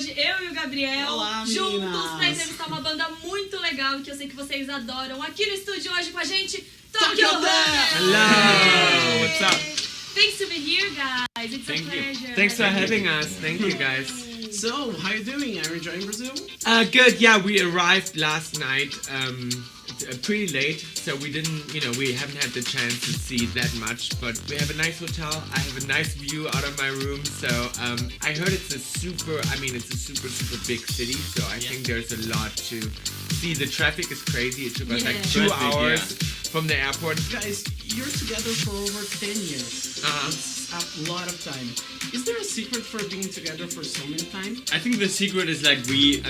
hoje, eu e o Gabriel, Olá, juntos pra entrevistar uma banda muito legal que eu sei que vocês adoram. Aqui no estúdio hoje com a gente, Tokio Hotel! Hello! What's up? Thanks to be here, guys. It's a pleasure. Thanks for having us. Thank you, guys. So, how are you doing? Are you enjoying Brazil? Good. Yeah, we arrived last night, pretty late, so we haven't had the chance to see that much. But we have a nice hotel. I have a nice view out of my room. So I heard it's a super big city. So I think there's a lot to see. The traffic is crazy. It took us like 2 hours from the airport. Guys, you're together for over 10 years. It's a lot of time. Is there a secret for being together for so many time? I think the secret is like we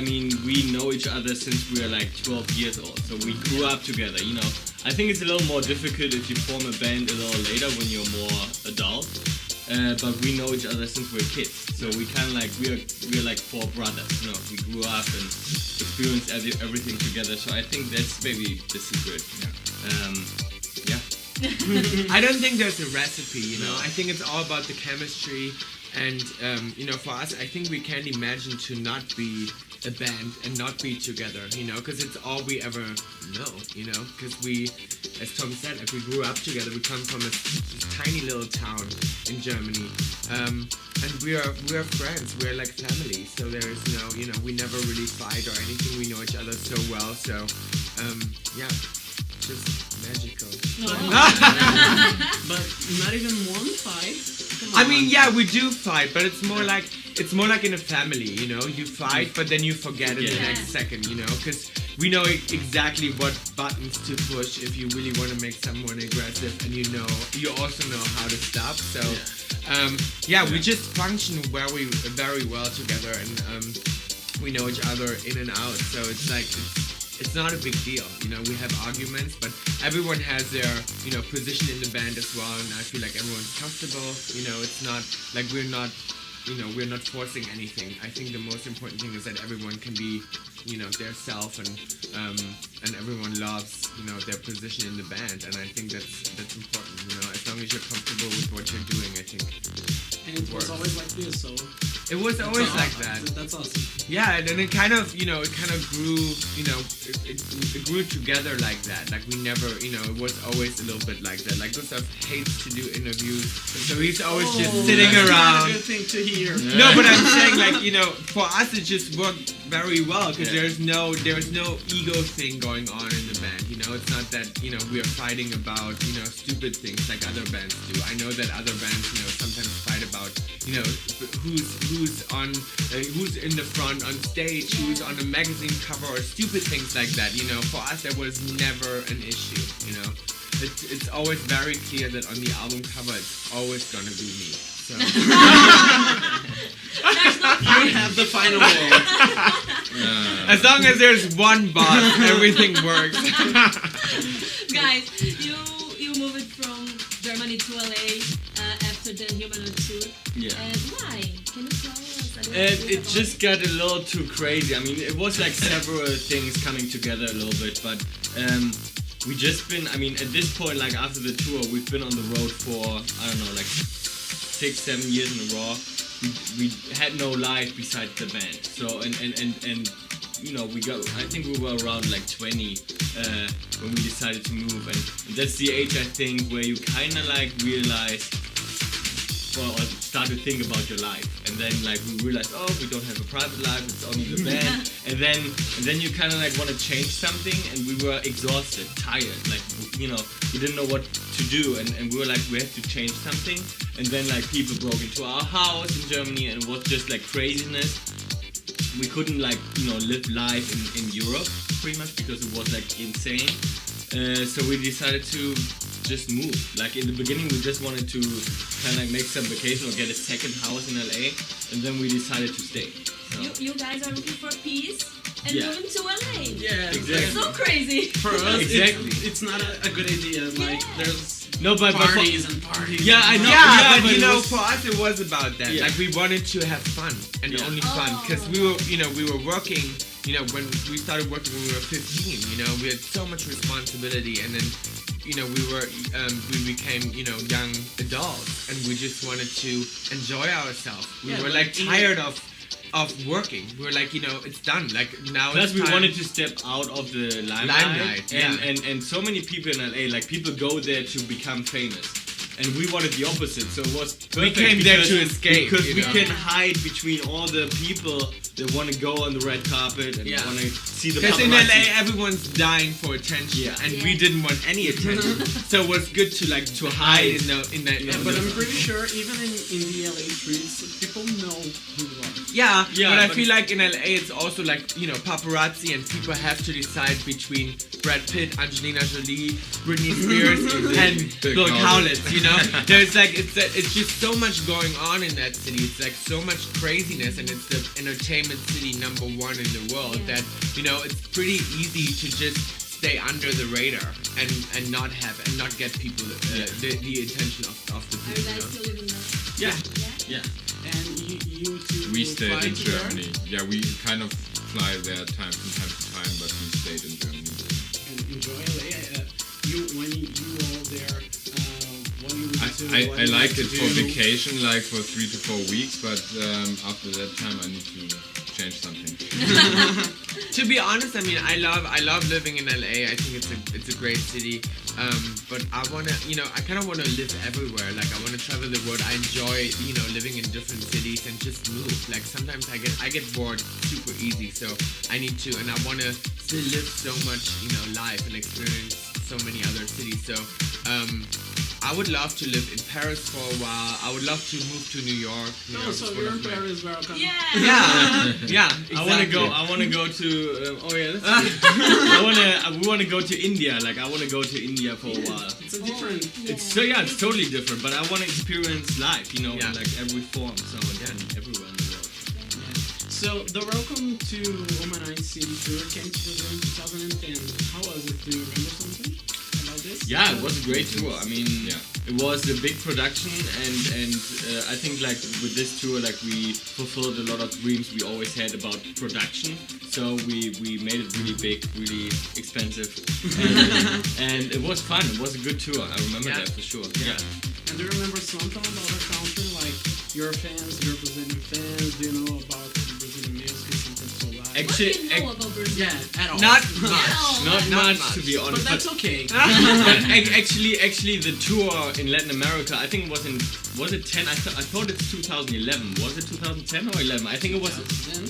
know each other since we are like 12 years old. So we grew up together, you know. I think it's a little more difficult if you form a band a little later when you're more adult. But we know each other since we're kids. So we kind of like, we're like four brothers, you know. We grew up and experienced everything together. So I think that's maybe the secret. Yeah. I don't think there's a recipe, you know. I think it's all about the chemistry, and you know, for us, I think we can't imagine to not be a band and not be together, you know, because it's all we ever know, you know, because we, as Tom said, like we grew up together. We come from a tiny little town in Germany, and we are friends. We're like family. So there's no, you know, we never really fight or anything. We know each other so well. So yeah. Just magical. But not even one fight? I mean, yeah, we do fight, but it's more like in a family, you know. You fight, but then you forget in the next second, you know, because we know exactly what buttons to push if you really want to make someone aggressive, and you also know how to stop. So, we just function very well together, and we know each other in and out. So it's like. It's not a big deal, you know. We have arguments, but everyone has their, you know, position in the band as well, and I feel like everyone's comfortable. You know, it's not like we're not forcing anything. I think the most important thing is that everyone can be, you know, their self, and everyone loves, you know, their position in the band, and I think that's important. You know, as long as you're comfortable with what you're doing, I think. And it was always like this, so. It was always like that. That's awesome. Yeah, and then it kind of grew, you know, it grew together like that. Like we never, you know, it was always a little bit like that. Like Gustav hates to do interviews, so he's always just sitting around. That's a good thing to hear. No, but I'm saying, like, you know, for us it just worked very well because there's no ego thing going on in the band. You know, it's not that, you know, we are fighting about, you know, stupid things like other bands do. I know that other bands, you know, sometimes fight about, you know, who's in the front on stage, who's on a magazine cover, or stupid things like that. You know, for us that was never an issue. You know, it's always very clear that on the album cover it's always gonna be me. So you have the final word. As long as there's one boss, everything works. Guys, you moved from Germany to LA after the Humanoid tour. Yeah. Why? Can you tell us? It just got a little too crazy. I mean, it was like several things coming together a little bit, but we just been, I mean, at this point, like after the tour, we've been on the road for, I don't know, like 6-7 years in a row. We had no life besides the band. So, and you know, I think we were around like 20 when we decided to move, and that's the age, I think, where you kind of like realize, or start to think about your life, and then like we realized, oh, we don't have a private life, it's only the band, and then you kind of like want to change something, and we were exhausted, tired, like, you know, we didn't know what to do, and we were like, we have to change something, and then like people broke into our house in Germany, and it was just like craziness. We couldn't like, you know, live life in Europe pretty much because it was like insane. So we decided to just move. Like in the beginning, we just wanted to kind of like make some vacation or get a second house in LA, and then we decided to stay. So. You guys are looking for peace and moving to LA. Yeah, exactly. So crazy. For us, exactly. It's not a good idea. Like there's parties and parties. Yeah, I know. Yeah, but it you know, was, for us it was about that. Yeah. Like we wanted to have fun and only fun, because we were working. You know, when we started working when we were 15, you know, we had so much responsibility, and then, you know, we became, you know, young adults, and we just wanted to enjoy ourselves. We were like tired of of working. We were like, it's done. Like now Plus, it's we time. wanted to step out of the limelight, and so many people in LA, like people go there to become famous, and we wanted the opposite. So it was perfect. We came there to escape, because we can hide between all the people that want to go on the red carpet and want to see the Because in paparazzi. LA, everyone's dying for attention, and we Yeah. didn't want any attention. So it was good to hide in that. Yeah, but I'm pretty sure even in the LA streets, people know who you are. Yeah, Yeah, but I but- feel like in LA it's also like, paparazzi, and people have to decide between Brad Pitt, Angelina Jolie, Britney Spears, and Bill Howlett, There's like, it's just so much going on in that city. It's like so much craziness, and it's the entertainment city #1 in the world that, it's pretty easy to just stay under the radar and not get people the attention of the Are you people. guys still living there? Yeah. Yeah? And you two We stayed fly in to there? Germany. Yeah, we kind of fly there from time to time, but we stayed in Germany. And enjoy LA. When you all there, what do you do? I like it for vacation, like for 3 to 4 weeks, but after that time I need to change something. To be honest, I mean, I love living in LA. I think it's a great city. But I wanna, I kind of wanna live everywhere. Like I wanna travel the world. I enjoy, living in different cities and just move. Like sometimes I get bored super easy. So I need to, and I wanna still live so much, life and experience so many other cities. So I would love to live in Paris for a while. I would love to move to New York. New Oh, York so is one you're of in my- Paris, welcome. Yeah. Yeah. I want to go. I want to go to. We want to go to India. Like I want to go to India for a while. It's a different. It's totally different. But I want to experience life. In Yeah. like every form. So everywhere in the world. So the Welcome to Omanite City tour came to Brazil in 2010. How was it? Do you remember something about this? Yeah, it was a great tour. I mean, Yeah. it was a big production, and I think like with this tour, like we fulfilled a lot of dreams we always had about production. So we made it really big, really expensive, and it was fun. It was a good tour. I remember Yeah. that for sure. Yeah. And do you remember something about the country? Like your fans, your Brazilian fans? Do you know about Brazilian music? Something to like? Actually, What do you know about Brazil? Yeah, at all. Not much. not Not much much. to be honest. But that's okay. Actually, the tour in Latin America, I think it was it 10? I thought it's 2011. Was it 2010 or 11? I think it was Then.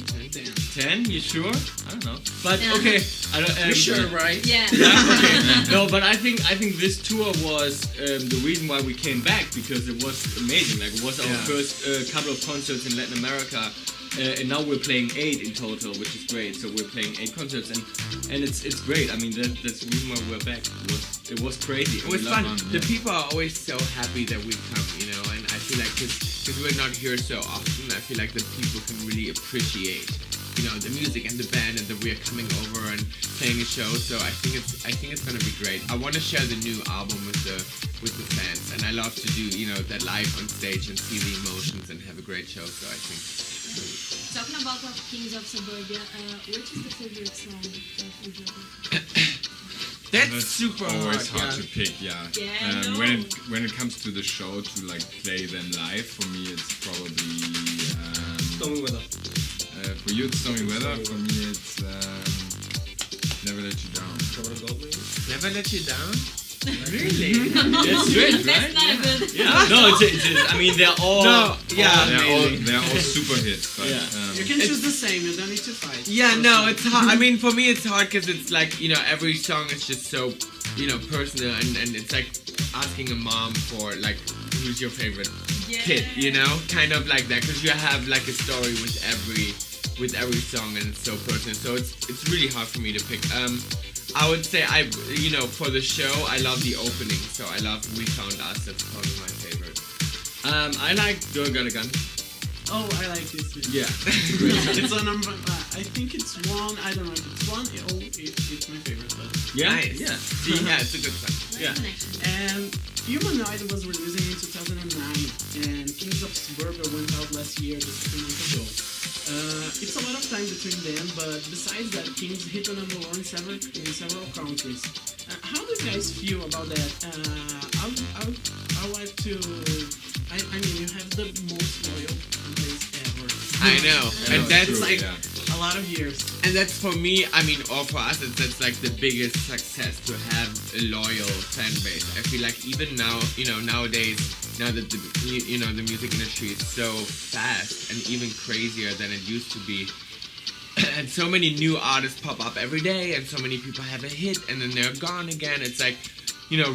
10. You sure? I don't know. But Yeah. okay. I don't, You sure, right? Yeah. okay. No, but I think this tour was the reason why we came back, because it was amazing. Like it was our first couple of concerts in Latin America, and now we're playing 8 in total, which is great. So we're playing 8 concerts, and it's great. I mean that's the reason why we're back. It was crazy. It was We fun. love fun, The yeah. people are always so happy that we come, and I feel like because we're not here so often, I feel like the people can really appreciate, the music and the band, and that we're coming over and playing a show. So I think it's gonna be great. I want to share the new album with the fans, and I love to do that live on stage and see the emotions and have a great show. So I think. Talking about the Kings of Suburbia, which is the favorite song of Suburbia? That's super always hard. hard to pick. Yeah. Yeah, I know. When it comes to the show to like play them live, for me it's probably Stormy weather. for you it's Stormy Weather. For me it's Never Let You Down. Never Let You Down. Really? That's great, right? That's not good. Yeah. No, it's I mean they're all. No, yeah. They're all super hits, but Yeah. You can choose the same. You don't need to fight. Yeah, no, it's hard. I mean, for me, it's hard because it's like, every song is just so, personal, and it's like asking a mom for, like, who's your favorite kid, Kind of like that, because you have, like, a story with every song, and it's so personal. So it's really hard for me to pick. I would say for the show, I love the opening. So I love We Found Us. That's probably my favorite. I like Girl Got a Gun. Oh, I like this. Too. Yeah. It's a number. I think it's one. I don't know if it's one. It's my favorite. But. Yeah. Nice. Yeah. See, yeah, it's a good song. Nice Yeah. connection. And Humanoid was released in 2009, and Kings of Suburbia went out last year, just a few months ago. It's a lot of time between them, but besides that, Kings hit the number 1 in several countries. How do you guys feel about that? I like to. I mean, you have the most loyal fan base ever. I know. And that's true, like, yeah. A lot of years. and that's for me, I mean, or for us, that's like the biggest success to have a loyal fan base. I feel like even now, nowadays, now that the music industry is so fast and even crazier than it used to be, and so many new artists pop up every day, and so many people have a hit and then they're gone again. It's like,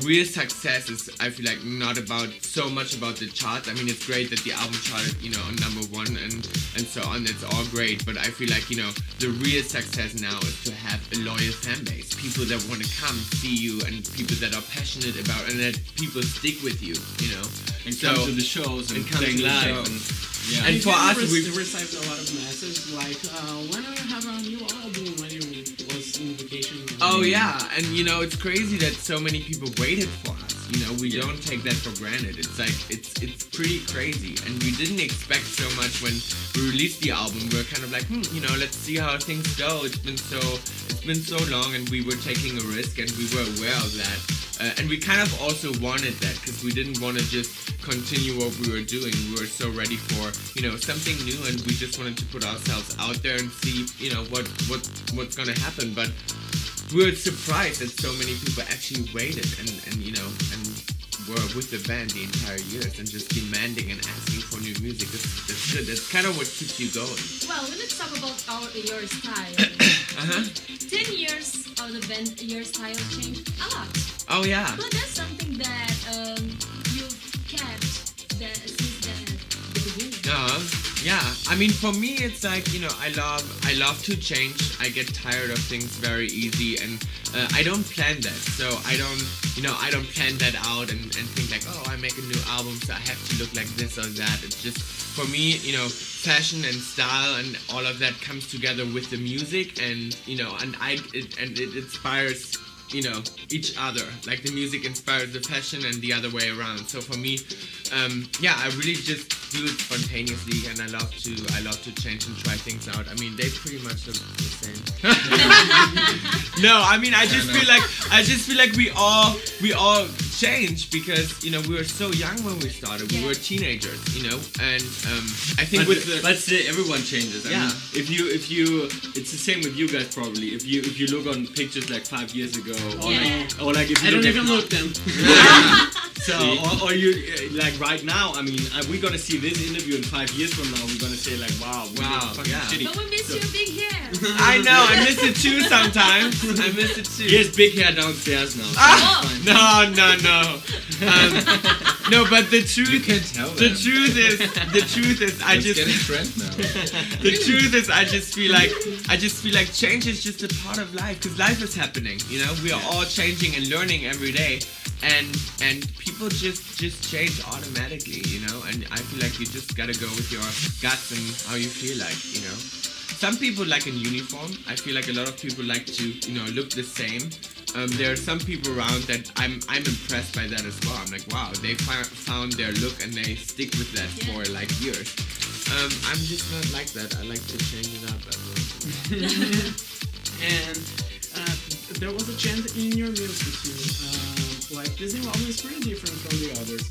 real success is, I feel like, not about so much about the charts. I mean, it's great that the album charted, on #1 and so on. That's all great. But I feel like, the real success now is to have a loyal fan base. People that want to come see you, and people that are passionate about, and that people stick with you, And come to the shows and come playing to the live. shows. And, And You for guys us, we received a lot of messages like, when are you have a new album when you was in vacation? Oh yeah, and it's crazy that so many people waited for us. We don't take that for granted. It's like it's pretty crazy, and we didn't expect so much when we released the album. We were kind of like, let's see how things go. It's been so long, and we were taking a risk, and we were aware of that. And we kind of also wanted that because we didn't want to just continue what we were doing. We were so ready for something new, and we just wanted to put ourselves out there and see what's gonna happen. But we were surprised that so many people actually waited and were with the band the entire years and just demanding and asking for new music. That's good. That's kind of what keeps you going. Well, let's talk about your style. 10 years of the band, your style changed a lot. Oh yeah. But that's something that you've kept since the beginning. Yeah. I mean, for me, it's like I love to change. I get tired of things very easy, and I don't plan that. So I don't plan that out and think like, oh, I make a new album, so I have to look like this or that. It's just for me, fashion and style and all of that comes together with the music, and it inspires each other. Like the music inspires the fashion and the other way around. So for me, I really just do it spontaneously, and I love to change and try things out. I mean, they pretty much look the same. No, I mean, I just feel like we all changed because we were so young when we started. We were teenagers, and I think but still, everyone changes. I Yeah. mean, if you, it's the same with you guys probably. If you look on pictures like 5 years ago, or like if you I don't look even look them. So, or you like right now. I mean, we're gonna see this interview in 5 years from now. We're gonna say like, wow, we look fucking yeah. shitty. But we miss your big hair. I know, I miss it too sometimes. I miss it too. He has big hair downstairs now. So Ah! it's fine. No. No, but the truth. You can tell The them. truth is, I It's just. getting trend now. The truth is, I just feel like change is just a part of life because life is happening. We are all changing and learning every day, and people just change automatically. And I feel like you just gotta go with your guts and how you feel like. Some people like in uniform. I feel like a lot of people like to look the same. There are some people around that I'm impressed by that as well. I'm like, wow, they found their look and they stick with that for like years. I'm just not like that. I like to change it up. And there was a chant in your music too. Like this new album is pretty different from the others.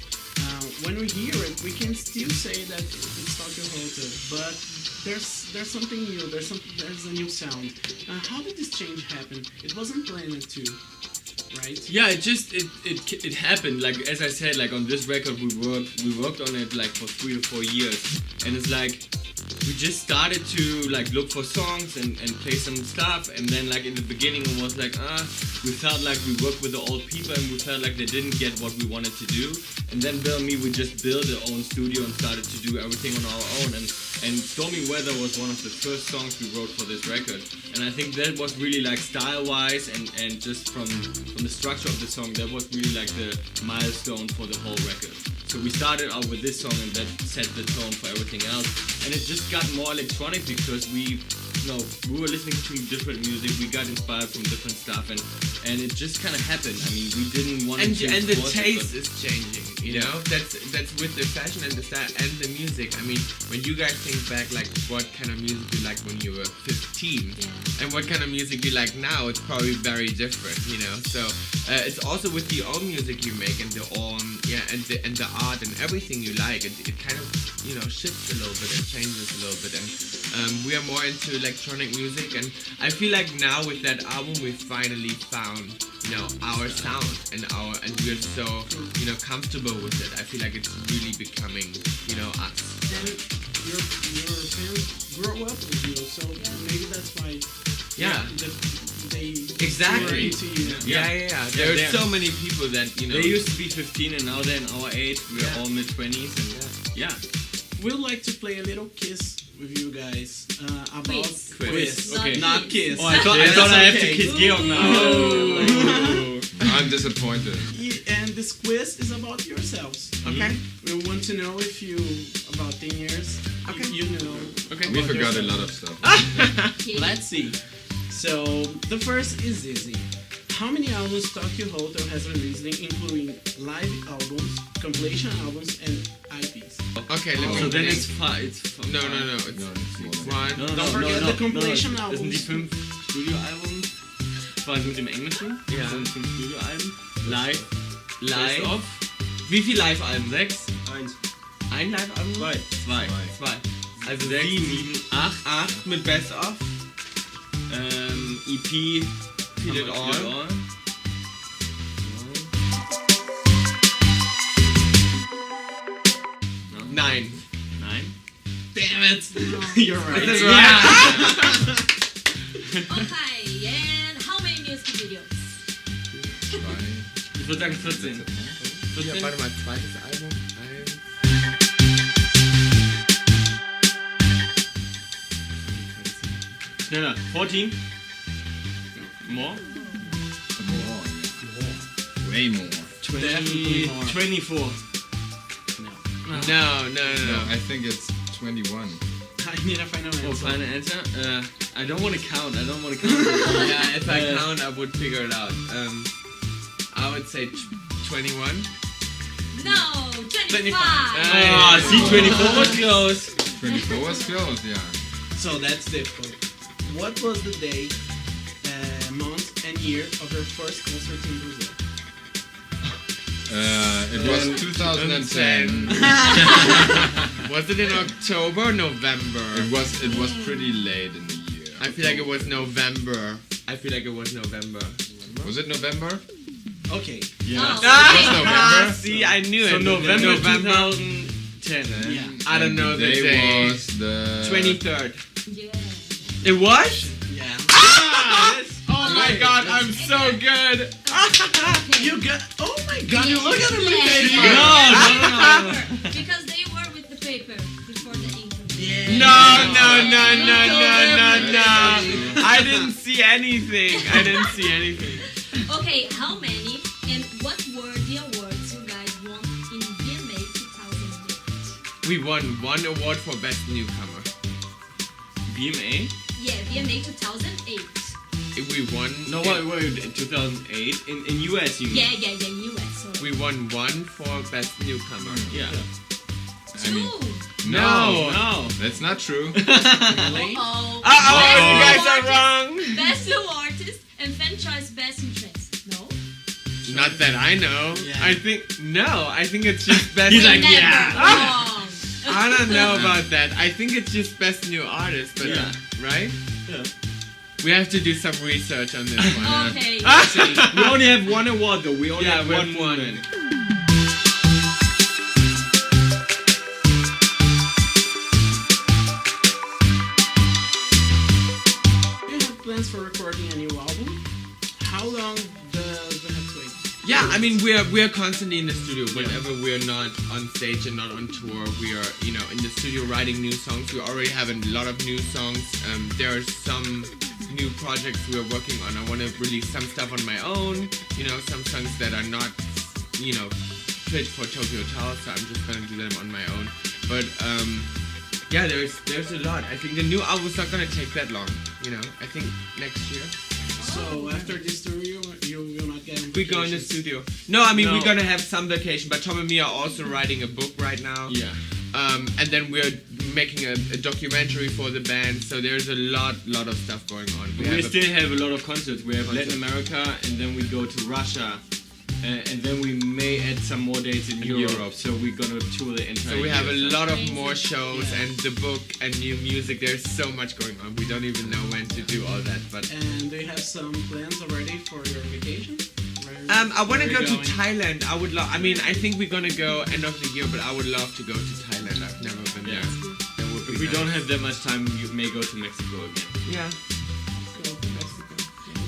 When we hear it, we can still say that it's Tokio Hotel, but there's something new. There's a new sound. How did this change happen? It wasn't planned to, right? Yeah, it happened. Like as I said, like on this record we worked on it like for 3 to 4 years, and it's like we just started to like look for songs and play some stuff, and then like in the beginning it was like we felt like we worked with the old people and we felt like they didn't get what we wanted to do, and then Bill and me we just built our own studio and started to do everything on our own, and Stormy Weather was one of the first songs we wrote for this record, and I think that was really like style wise and just from the structure of the song, that was really like the milestone for the whole record. So we started out with this song and that set the tone for everything else, and it just got more electronic because we were listening to different music, we got inspired from different stuff, and it just kind of happened. I mean, we didn't want to And the force it, taste is changing, That's with the fashion and the style and the music. I mean, when you guys think back, like what kind of music you like when you were 15, and what kind of music you like now, it's probably very different, So it's also with the own music you make and the own and the art and everything you like, it kind of shifts a little bit and changes a little bit, and we are more into electronic music, and I feel like now with that album we finally found our sound and we're so comfortable with it. I feel like it's really becoming us. And your fans grow up with you, so maybe that's why. They Exactly. were into you. Yeah. There are so many people that They used to be 15 and now they're in our age. We're all mid-20s and We'd like to play a little kiss with you guys about Quiz. Okay. not kiss. Oh, I thought I have to kiss Georg now. I'm disappointed. And this quiz is about yourselves. Okay. We want to know if you about 10 years. Okay. You know. Okay. We about forgot a yourself. lot of stuff. Let's see. So the first is easy. How many albums Tokio Hotel has released, including live albums, compilation albums, and IPs? Okay, let me So then think. it's five. No, it's No, it's more than one. Don't forget the compilation Das sind die albums. 5 Studioalben. Quasi mit dem Englischen. Ja. Das sind 5 Studioalben. Live. Live. Best of. Wie viel Live-Alben? 6. Ein Live-Album? 2. Zwei. Also 6, 7, 7, 8. 8 mit Best of. EP. Feel It All. Nine. 9. Damn it! You're right. That's Okay, and how many music videos? Ich würde sagen 14. Ja, 14? warte mal, zweites Album. Schneller. 14. More? Way more. Definitely more. 24. No. No, I think it's 21. I need a final answer. Oh, final answer? I don't want to count. Yeah, if I count, I would figure it out. I would say 21. No, 25. Ah, see, 24 was close. 24 was close, yeah. So that's difficult. What was the day, month, and year of your first concert in Brazil? It was 2010. Was it in October or November? It was pretty late in the year. I feel like it was November. Was it November? Okay. Oh, November? See, I knew So it. November 2010. Yeah. I don't And know the day day. was the 23rd. Yeah. It was? Yeah. Oh my god, I'm so good. Okay. You got. Oh my god! You look at him like Yeah. that. No. Because they were with the paper before the ink. Yeah. No. I didn't see anything. Okay, how many and what were the awards you guys won in VMA 2008? We won one award for Best Newcomer. BMA? Yeah, VMA 2008. We won. No, wait, 2008? In US, you mean? Yeah, US. Sorry. We won one for Best Newcomer. Yeah. I mean, Two. No. that's not true. Really? Uh-oh. You Best guys are new wrong. artist, Best new artist and fan choice best interest. No? Not that I know. Yeah. I think it's just Best. He's like, Never yeah. wrong. I don't know about that. I think it's just Best New Artist, but Yeah. right? Yeah. We have to do some research on this one. Okay. We only have one award though. We only Yeah, have we one have one. woman. You have plans for recording a new album? How long does it have to wait? Yeah, I mean we are constantly in the studio. Whenever we are not on stage and not on tour, we are in the studio writing new songs. We already have a lot of new songs. There are some new projects we are working on. I want to release some stuff on my own. Some songs that are not fit for Tokio Hotel, so I'm just gonna do them on my own. But yeah, there's a lot. I think the new album's not gonna take that long. I think next year. So after this tour, you will not get. We go in the vacations? studio. No, I mean No. we're gonna have some vacation, but Tom and me are also writing a book right now. Yeah. And then we're making a documentary for the band, so there's a lot of stuff going on. We still have a lot of concerts. We have Latin America and then we go to Russia and then we may add some more dates in Europe. So we're gonna tour the entire. So we have a year. lot of Amazing. more shows and the book and new music. There's so much going on. We don't even know when to do all that. But And do you have some plans already for your vacation? I want to Where are go you to going? Thailand. I would love. I mean, I think we're gonna go end of the year, but I would love to go to Thailand. I've never been Yeah. there. That would be If we nice. don't have that much time, you may go to Mexico again. Yeah. Go to Mexico.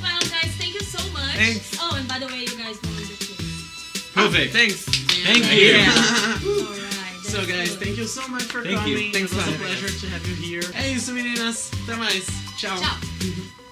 Well, guys, thank you so much. Thanks. Oh, and by the way, you guys know the kids. Perfect. Thanks. Thank you. All right. So that's guys, good. thank you so much for Thank you. coming. Thanks It was for a having pleasure to have you here. É isso, meninas. Até mais. Tchau. Tchau.